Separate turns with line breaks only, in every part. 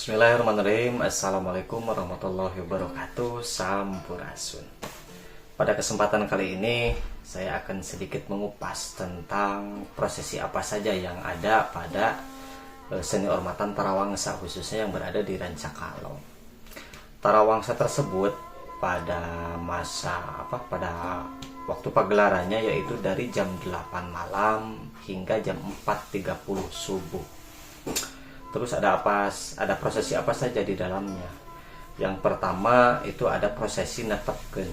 Bismillahirrahmanirrahim. Assalamualaikum warahmatullahi wabarakatuh. Sampurasun. Pada kesempatan kali ini saya akan sedikit mengupas tentang prosesi apa saja yang ada pada seni Ormatan Tarawangsa, khususnya yang berada di Rancakalong. Tarawangsa tersebut pada pada waktu pagelarannya yaitu dari jam 8 malam hingga jam 4.30 subuh. Terus ada prosesi apa saja di dalamnya? Yang pertama itu ada prosesi netepkeun.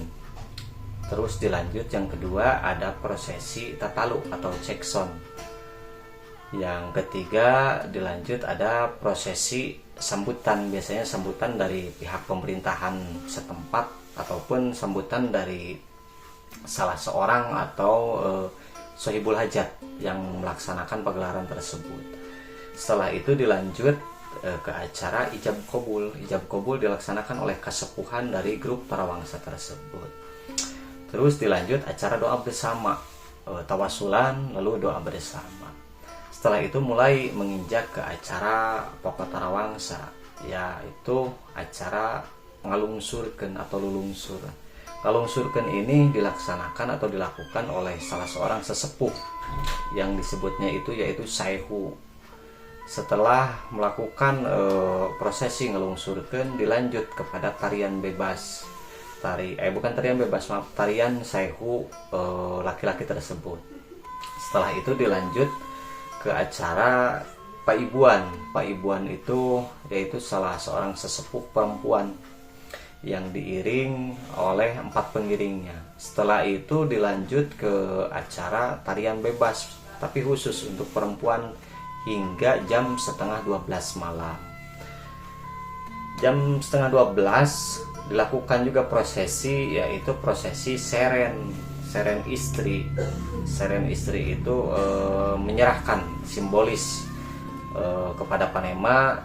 Terus dilanjut yang kedua ada prosesi tatalu atau cekson. Yang ketiga dilanjut ada prosesi sambutan, biasanya sambutan dari pihak pemerintahan setempat ataupun sambutan dari salah seorang atau sohibul hajat yang melaksanakan pagelaran tersebut. Setelah itu dilanjut ke acara ijab kobul. Ijab kobul dilaksanakan oleh kasepuhan dari grup Tarawangsa tersebut. Terus dilanjut acara doa bersama, tawasulan lalu doa bersama. Setelah itu mulai menginjak ke acara pokok Tarawangsa, yaitu acara ngalungsurkeun atau lulungsur. Ngalungsurkeun ini dilaksanakan atau dilakukan oleh salah seorang sesepuh yang disebutnya itu yaitu Saihu. Setelah melakukan prosesi ngelungsurkeun, dilanjut kepada tarian bebas. Tarian Saihu laki-laki tersebut. Setelah itu dilanjut ke acara Pak Ibuan. Pak Ibuan itu yaitu salah seorang sesepuh perempuan yang diiring oleh 4 pengiringnya. Setelah itu dilanjut ke acara tarian bebas, tapi khusus untuk perempuan hingga jam setengah 12 malam. Jam setengah 12 dilakukan juga prosesi, yaitu prosesi seren istri. Seren istri itu menyerahkan simbolis kepada panema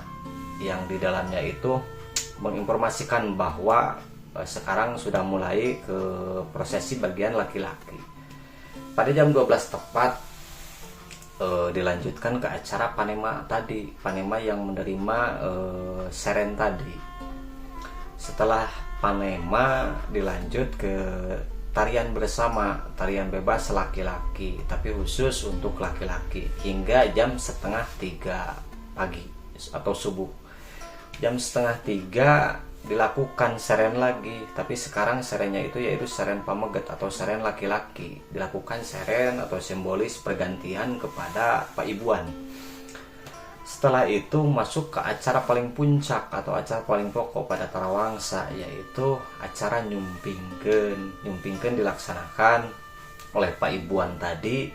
yang di dalamnya itu menginformasikan bahwa sekarang sudah mulai ke prosesi bagian laki-laki. Pada jam 12 tepat dilanjutkan ke acara panema tadi, panema yang menerima seren tadi. Setelah panema dilanjut ke tarian bersama, tarian bebas laki-laki tapi khusus untuk laki-laki hingga jam setengah 3 pagi atau subuh. Jam setengah 3 dilakukan seren lagi, tapi sekarang serennya itu yaitu seren pameget atau seren laki-laki. Dilakukan seren atau simbolis pergantian kepada Pak Ibuan. Setelah itu masuk ke acara paling puncak atau acara paling pokok pada Tarawangsa, yaitu acara nyumpingkeun. Nyumpingkeun dilaksanakan oleh Pak Ibuan tadi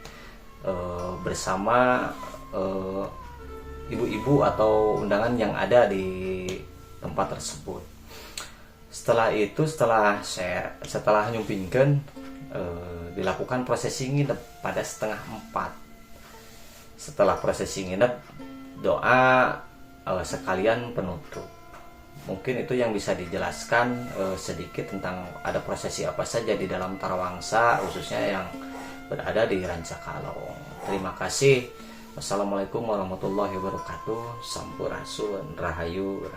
bersama ibu-ibu atau undangan yang ada di tempat tersebut. Setelah itu setelah nyumpingkeun dilakukan prosesi nginep pada setengah 4. Setelah prosesi nginep, doa sekalian penutup. Mungkin itu yang bisa dijelaskan sedikit tentang ada prosesi apa saja di dalam Tarawangsa, khususnya yang berada di Rancakalong. Terima kasih. Wassalamualaikum warahmatullahi wabarakatuh. Sampurasun, rahayu.